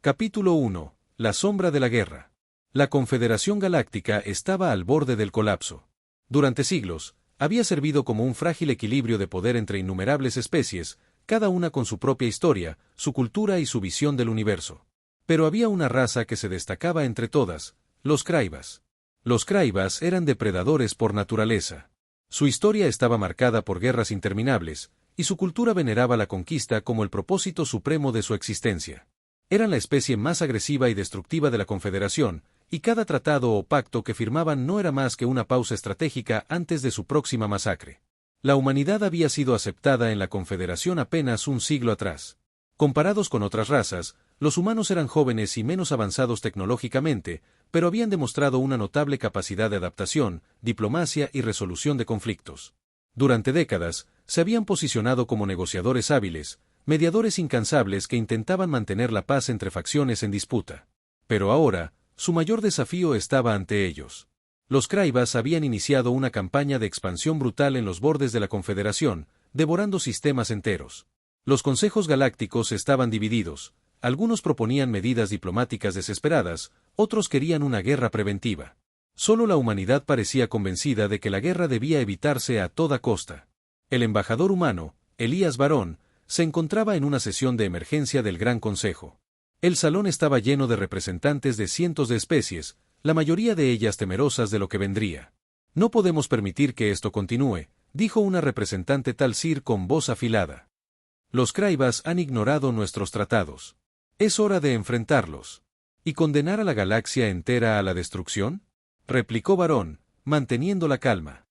Capítulo 1. La sombra de la guerra. La Confederación Galáctica estaba al borde del colapso. Durante siglos, había servido como un frágil equilibrio de poder entre innumerables especies, cada una con su propia historia, su cultura y su visión del universo. Pero había una raza que se destacaba entre todas, los Kraivas. Los Kraivas eran depredadores por naturaleza. Su historia estaba marcada por guerras interminables, y su cultura veneraba la conquista como el propósito supremo de su existencia. Eran la especie más agresiva y destructiva de la Confederación, y cada tratado o pacto que firmaban no era más que una pausa estratégica antes de su próxima masacre. La humanidad había sido aceptada en la Confederación apenas un siglo atrás. Comparados con otras razas, los humanos eran jóvenes y menos avanzados tecnológicamente, pero habían demostrado una notable capacidad de adaptación, diplomacia y resolución de conflictos. Durante décadas, se habían posicionado como negociadores hábiles, mediadores incansables que intentaban mantener la paz entre facciones en disputa. Pero ahora, su mayor desafío estaba ante ellos. Los Kraivas habían iniciado una campaña de expansión brutal en los bordes de la Confederación, devorando sistemas enteros. Los consejos galácticos estaban divididos, algunos proponían medidas diplomáticas desesperadas, otros querían una guerra preventiva. Solo la humanidad parecía convencida de que la guerra debía evitarse a toda costa. El embajador humano, Elías Barón, se encontraba en una sesión de emergencia del Gran Consejo. El salón estaba lleno de representantes de cientos de especies, la mayoría de ellas temerosas de lo que vendría. No podemos permitir que esto continúe, dijo una representante Talsir con voz afilada. Los Kraivas han ignorado nuestros tratados. ¿Es hora de enfrentarlos y condenar a la galaxia entera a la destrucción?, replicó Barón, manteniendo la calma.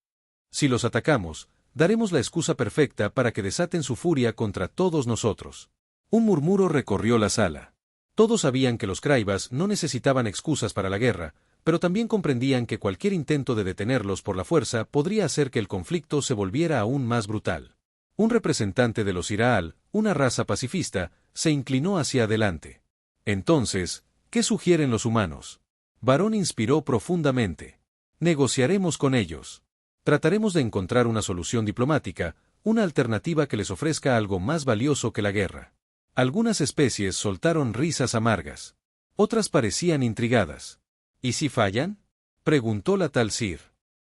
Si los atacamos, daremos la excusa perfecta para que desaten su furia contra todos nosotros. Un murmuro recorrió la sala. Todos sabían que los Kraivas no necesitaban excusas para la guerra, pero también comprendían que cualquier intento de detenerlos por la fuerza podría hacer que el conflicto se volviera aún más brutal. Un representante de los Iraal, una raza pacifista, se inclinó hacia adelante. Entonces, ¿qué sugieren los humanos? Barón inspiró profundamente. Negociaremos con ellos. Trataremos de encontrar una solución diplomática, una alternativa que les ofrezca algo más valioso que la guerra. Algunas especies soltaron risas amargas. Otras parecían intrigadas. ¿Y si fallan?, preguntó la Talsir.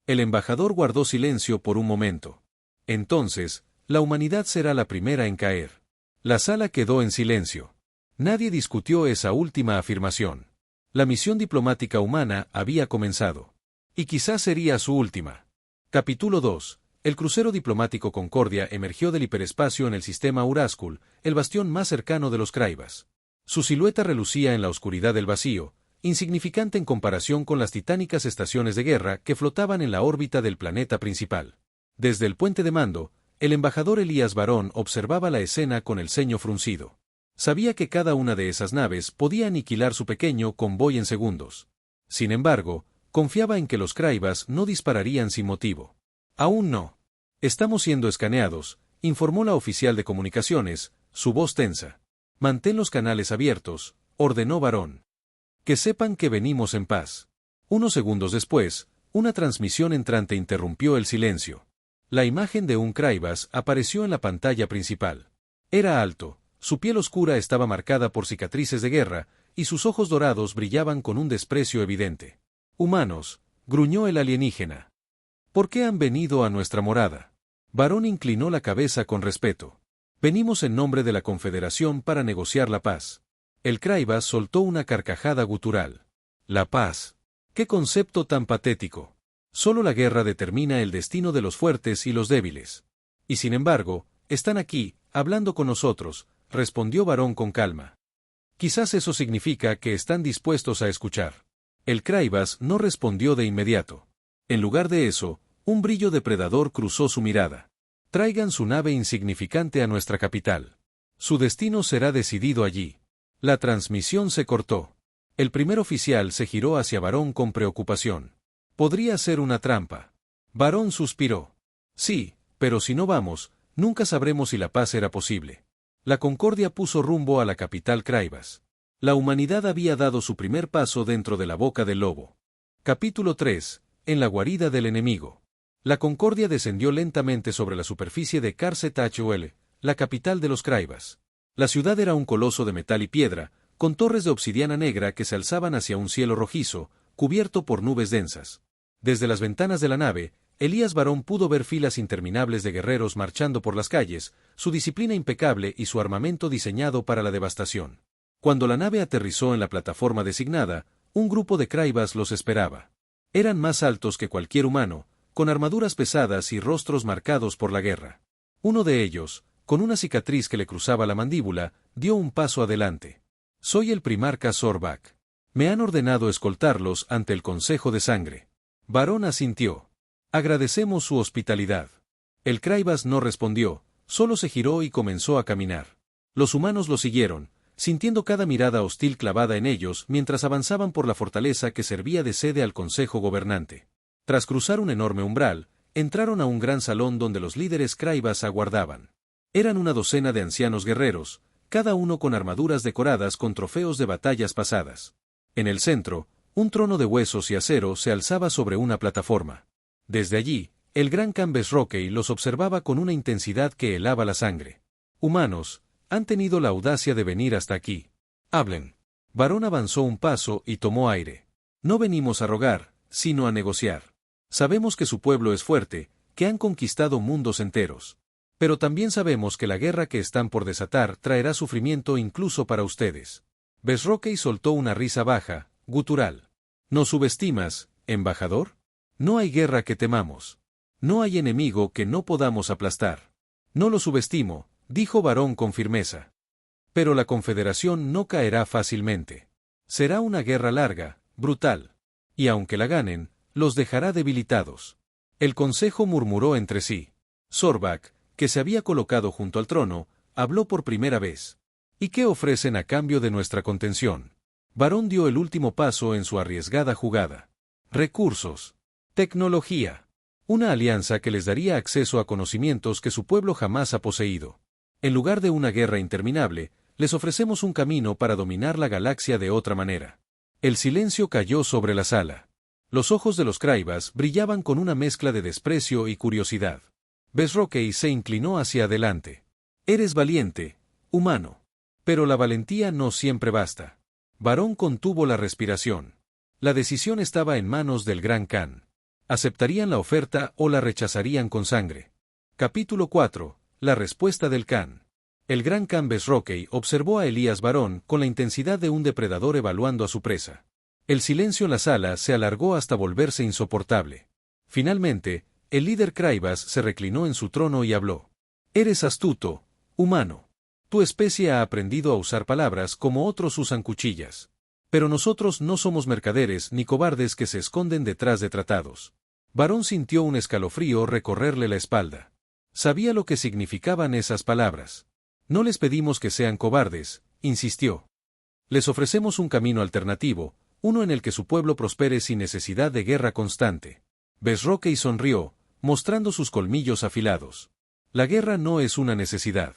El embajador guardó silencio por un momento. Entonces, la humanidad será la primera en caer. La sala quedó en silencio. Nadie discutió esa última afirmación. La misión diplomática humana había comenzado. Y quizás sería su última. Capítulo 2. El crucero diplomático Concordia emergió del hiperespacio en el sistema Uraskul, el bastión más cercano de los Kraivas. Su silueta relucía en la oscuridad del vacío, insignificante en comparación con las titánicas estaciones de guerra que flotaban en la órbita del planeta principal. Desde el puente de mando, el embajador Elías Barón observaba la escena con el ceño fruncido. Sabía que cada una de esas naves podía aniquilar su pequeño convoy en segundos. Sin embargo, confiaba en que los Kraivas no dispararían sin motivo. Aún no. Estamos siendo escaneados, informó la oficial de comunicaciones, su voz tensa. Mantén los canales abiertos, ordenó Barón. Que sepan que venimos en paz. Unos segundos después, una transmisión entrante interrumpió el silencio. La imagen de un Kraivas apareció en la pantalla principal. Era alto, su piel oscura estaba marcada por cicatrices de guerra, y sus ojos dorados brillaban con un desprecio evidente. Humanos, gruñó el alienígena. ¿Por qué han venido a nuestra morada? Barón inclinó la cabeza con respeto. Venimos en nombre de la Confederación para negociar la paz. El Kraivas soltó una carcajada gutural. La paz. ¡Qué concepto tan patético! Solo la guerra determina el destino de los fuertes y los débiles. Y sin embargo, están aquí, hablando con nosotros, respondió Barón con calma. Quizás eso significa que están dispuestos a escuchar. El Kraivas no respondió de inmediato. En lugar de eso, un brillo depredador cruzó su mirada. Traigan su nave insignificante a nuestra capital. Su destino será decidido allí. La transmisión se cortó. El primer oficial se giró hacia Barón con preocupación. Podría ser una trampa. Barón suspiró. Sí, pero si no vamos, nunca sabremos si la paz era posible. La Concordia puso rumbo a la capital Kraivas. La humanidad había dado su primer paso dentro de la boca del lobo. Capítulo 3. En la guarida del enemigo. La Concordia descendió lentamente sobre la superficie de Karset-HOL, la capital de los Kraivas. La ciudad era un coloso de metal y piedra, con torres de obsidiana negra que se alzaban hacia un cielo rojizo, cubierto por nubes densas. Desde las ventanas de la nave, Elías Barón pudo ver filas interminables de guerreros marchando por las calles, su disciplina impecable y su armamento diseñado para la devastación. Cuando la nave aterrizó en la plataforma designada, un grupo de Kraivas los esperaba. Eran más altos que cualquier humano, con armaduras pesadas y rostros marcados por la guerra. Uno de ellos, con una cicatriz que le cruzaba la mandíbula, dio un paso adelante. «Soy el primarca Zorbak. Me han ordenado escoltarlos ante el Consejo de Sangre». Barón asintió. «Agradecemos su hospitalidad». El Kraivas no respondió, solo se giró y comenzó a caminar. Los humanos lo siguieron, sintiendo cada mirada hostil clavada en ellos mientras avanzaban por la fortaleza que servía de sede al Consejo Gobernante. Tras cruzar un enorme umbral, entraron a un gran salón donde los líderes Kraivas aguardaban. Eran una docena de ancianos guerreros, cada uno con armaduras decoradas con trofeos de batallas pasadas. En el centro, un trono de huesos y acero se alzaba sobre una plataforma. Desde allí, el gran Khan Besrokey los observaba con una intensidad que helaba la sangre. «Humanos, han tenido la audacia de venir hasta aquí. Hablen». Barón avanzó un paso y tomó aire. «No venimos a rogar, sino a negociar. Sabemos que su pueblo es fuerte, que han conquistado mundos enteros. Pero también sabemos que la guerra que están por desatar traerá sufrimiento incluso para ustedes». Besrokey soltó una risa baja, gutural. «¿Nos subestimas, embajador? No hay guerra que temamos. No hay enemigo que no podamos aplastar». «No lo subestimo», dijo Barón con firmeza. «Pero la Confederación no caerá fácilmente. Será una guerra larga, brutal. Y aunque la ganen, los dejará debilitados». El consejo murmuró entre sí. Zorbak, que se había colocado junto al trono, habló por primera vez. «¿Y qué ofrecen a cambio de nuestra contención?» Barón dio el último paso en su arriesgada jugada. «Recursos. Tecnología. Una alianza que les daría acceso a conocimientos que su pueblo jamás ha poseído. En lugar de una guerra interminable, les ofrecemos un camino para dominar la galaxia de otra manera». El silencio cayó sobre la sala. Los ojos de los Kraivas brillaban con una mezcla de desprecio y curiosidad. Besrokey se inclinó hacia adelante. «Eres valiente, humano. Pero la valentía no siempre basta». Barón contuvo la respiración. La decisión estaba en manos del Gran Khan. ¿Aceptarían la oferta o la rechazarían con sangre? Capítulo 4. La respuesta del Khan. El Gran Khan Besrokey observó a Elías Barón con la intensidad de un depredador evaluando a su presa. El silencio en la sala se alargó hasta volverse insoportable. Finalmente, el líder Kraivas se reclinó en su trono y habló. «Eres astuto, humano. Tu especie ha aprendido a usar palabras como otros usan cuchillas. Pero nosotros no somos mercaderes ni cobardes que se esconden detrás de tratados». Barón sintió un escalofrío recorrerle la espalda. Sabía lo que significaban esas palabras. «No les pedimos que sean cobardes», insistió. «Les ofrecemos un camino alternativo, uno en el que su pueblo prospere sin necesidad de guerra constante». Besrokey sonrió, mostrando sus colmillos afilados. «La guerra no es una necesidad.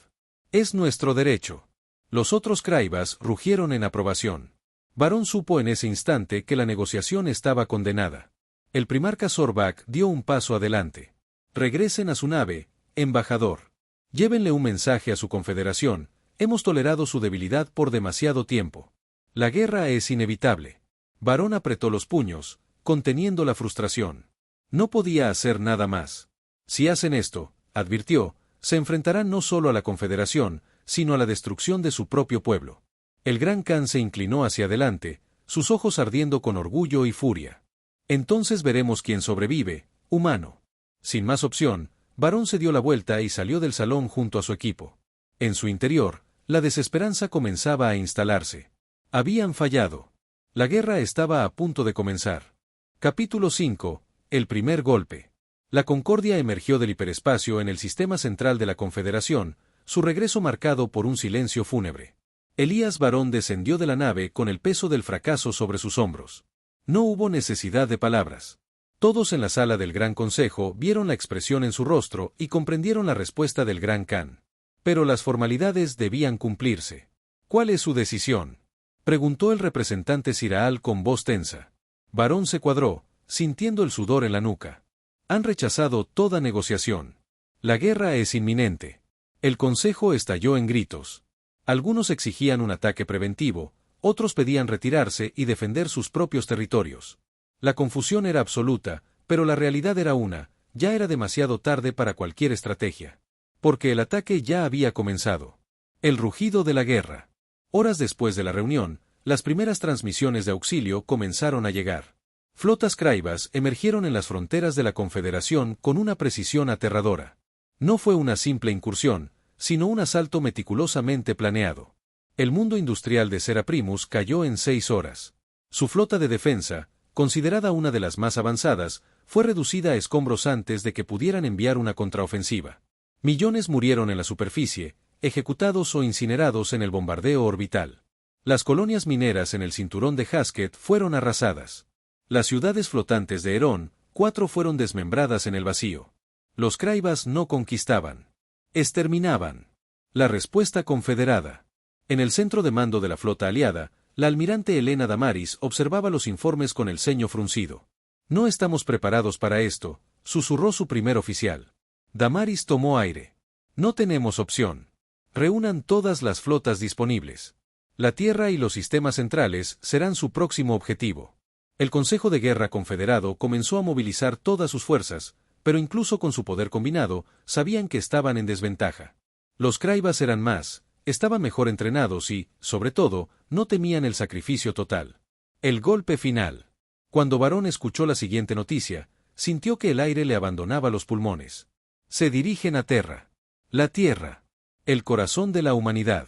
Es nuestro derecho». Los otros Kraivas rugieron en aprobación. Barón supo en ese instante que la negociación estaba condenada. El primarca Zorbak dio un paso adelante. «Regresen a su nave, embajador. Llévenle un mensaje a su confederación. Hemos tolerado su debilidad por demasiado tiempo. La guerra es inevitable». Barón apretó los puños, conteniendo la frustración. No podía hacer nada más. «Si hacen esto», advirtió, «se enfrentarán no solo a la Confederación, sino a la destrucción de su propio pueblo». El Gran Khan se inclinó hacia adelante, sus ojos ardiendo con orgullo y furia. «Entonces veremos quién sobrevive, humano». Sin más opción, Barón se dio la vuelta y salió del salón junto a su equipo. En su interior, la desesperanza comenzaba a instalarse. Habían fallado. La guerra estaba a punto de comenzar. Capítulo 5. El primer golpe. La Concordia emergió del hiperespacio en el sistema central de la Confederación, su regreso marcado por un silencio fúnebre. Elías Barón descendió de la nave con el peso del fracaso sobre sus hombros. No hubo necesidad de palabras. Todos en la sala del Gran Consejo vieron la expresión en su rostro y comprendieron la respuesta del Gran Khan. Pero las formalidades debían cumplirse. «¿Cuál es su decisión?», preguntó el representante Siraal con voz tensa. Barón se cuadró, sintiendo el sudor en la nuca. «Han rechazado toda negociación. La guerra es inminente». El consejo estalló en gritos. Algunos exigían un ataque preventivo, Otros pedían retirarse y defender sus propios territorios. La confusión era absoluta, pero la realidad era una: ya era demasiado tarde para cualquier estrategia. Porque el ataque ya había comenzado. El rugido de la guerra. Horas después de la reunión, las primeras transmisiones de auxilio comenzaron a llegar. Flotas Kraivas emergieron en las fronteras de la Confederación con una precisión aterradora. No fue una simple incursión, sino un asalto meticulosamente planeado. El mundo industrial de Sera Primus cayó en 6 horas. Su flota de defensa, considerada una de las más avanzadas, fue reducida a escombros antes de que pudieran enviar una contraofensiva. Millones murieron en la superficie, ejecutados o incinerados en el bombardeo orbital. Las colonias mineras en el cinturón de Hasket fueron arrasadas. Las ciudades flotantes de Herón, 4 fueron desmembradas en el vacío. Los Kraivas no conquistaban. Exterminaban. La respuesta confederada. En el centro de mando de la flota aliada, la almirante Helena Damaris observaba los informes con el ceño fruncido. «No estamos preparados para esto», susurró su primer oficial. Damaris tomó aire. «No tenemos opción. Reúnan todas las flotas disponibles. La Tierra y los sistemas centrales serán su próximo objetivo». El Consejo de Guerra Confederado comenzó a movilizar todas sus fuerzas, pero incluso con su poder combinado, sabían que estaban en desventaja. Los Kraivas eran más, estaban mejor entrenados y, sobre todo, no temían el sacrificio total. El golpe final. Cuando Varón escuchó la siguiente noticia, sintió que el aire le abandonaba los pulmones. Se dirigen a Terra. La Tierra. El corazón de la humanidad.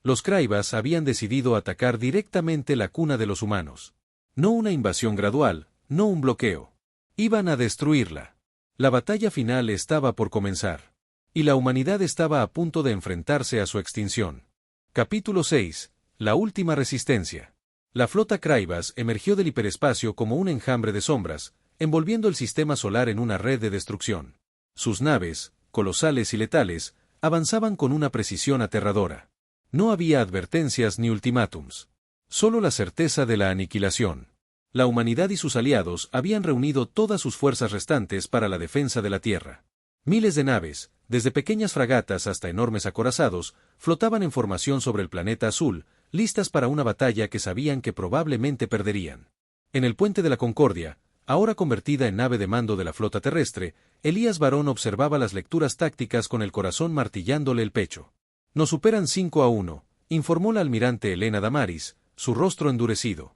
Los Kraivas habían decidido atacar directamente la cuna de los humanos. No una invasión gradual, no un bloqueo. Iban a destruirla. La batalla final estaba por comenzar. Y la humanidad estaba a punto de enfrentarse a su extinción. Capítulo 6. La última resistencia. La flota Kraivas emergió del hiperespacio como un enjambre de sombras, envolviendo el sistema solar en una red de destrucción. Sus naves, colosales y letales, avanzaban con una precisión aterradora. No había advertencias ni ultimátums. Solo la certeza de la aniquilación. La humanidad y sus aliados habían reunido todas sus fuerzas restantes para la defensa de la Tierra. Miles de naves, desde pequeñas fragatas hasta enormes acorazados, flotaban en formación sobre el planeta azul, listas para una batalla que sabían que probablemente perderían. En el puente de la Concordia, ahora convertida en nave de mando de la flota terrestre, Elías Varón observaba las lecturas tácticas con el corazón martillándole el pecho. «Nos superan 5-1», informó la almirante Helena Damaris, su rostro endurecido.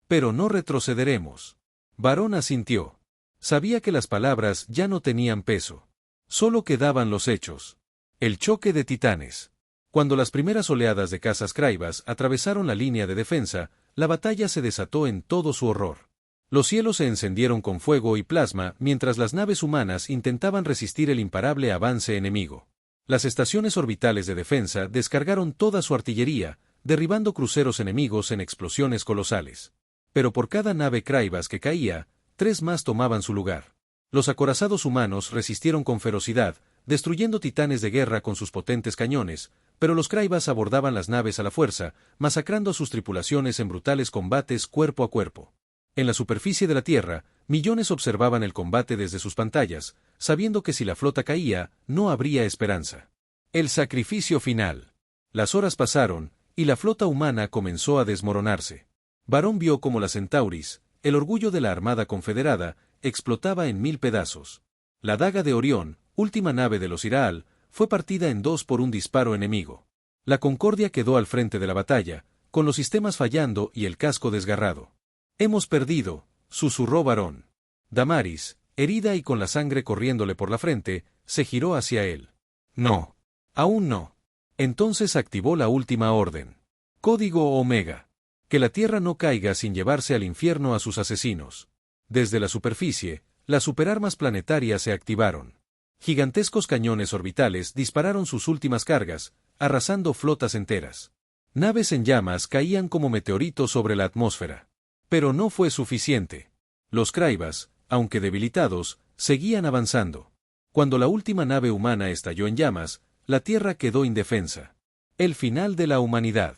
«Pero no retrocederemos». Varón asintió. Sabía que las palabras ya no tenían peso. Solo quedaban los hechos. El choque de titanes. Cuando las primeras oleadas de cazas Kraivas atravesaron la línea de defensa, la batalla se desató en todo su horror. Los cielos se encendieron con fuego y plasma mientras las naves humanas intentaban resistir el imparable avance enemigo. Las estaciones orbitales de defensa descargaron toda su artillería, derribando cruceros enemigos en explosiones colosales. Pero por cada nave Kraivas que caía, 3 más tomaban su lugar. Los acorazados humanos resistieron con ferocidad, destruyendo titanes de guerra con sus potentes cañones, pero los Kraivas abordaban las naves a la fuerza, masacrando a sus tripulaciones en brutales combates cuerpo a cuerpo. En la superficie de la Tierra, millones observaban el combate desde sus pantallas, sabiendo que si la flota caía, no habría esperanza. El sacrificio final. Las horas pasaron, y la flota humana comenzó a desmoronarse. Varón vio cómo la Centauris, el orgullo de la Armada Confederada, explotaba en 1000 pedazos. La daga de Orión, última nave de los Iraal, fue partida en 2 por un disparo enemigo. La Concordia quedó al frente de la batalla, con los sistemas fallando y el casco desgarrado. «Hemos perdido», susurró Varón. Damaris, herida y con la sangre corriéndole por la frente, se giró hacia él. «No. Aún no». Entonces activó la última orden. Código Omega. Que la Tierra no caiga sin llevarse al infierno a sus asesinos. Desde la superficie, las superarmas planetarias se activaron. Gigantescos cañones orbitales dispararon sus últimas cargas, arrasando flotas enteras. Naves en llamas caían como meteoritos sobre la atmósfera. Pero no fue suficiente. Los Kraivas, aunque debilitados, seguían avanzando. Cuando la última nave humana estalló en llamas, la Tierra quedó indefensa. El final de la humanidad.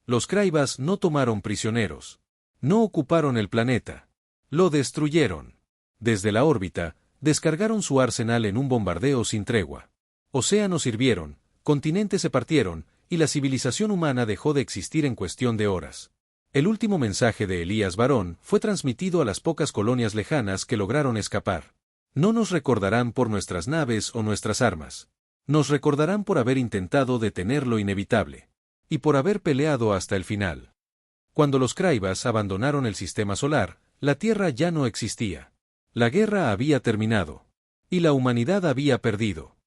Los Kraivas no tomaron prisioneros. No ocuparon el planeta. Lo destruyeron. Desde la órbita, descargaron su arsenal en un bombardeo sin tregua. Océanos hirvieron, continentes se partieron, y la civilización humana dejó de existir en cuestión de horas. El último mensaje de Elías Barón fue transmitido a las pocas colonias lejanas que lograron escapar. No nos recordarán por nuestras naves o nuestras armas. Nos recordarán por haber intentado detener lo inevitable. Y por haber peleado hasta el final. Cuando los Kraivas abandonaron el sistema solar, la Tierra ya no existía. La guerra había terminado. Y la humanidad había perdido.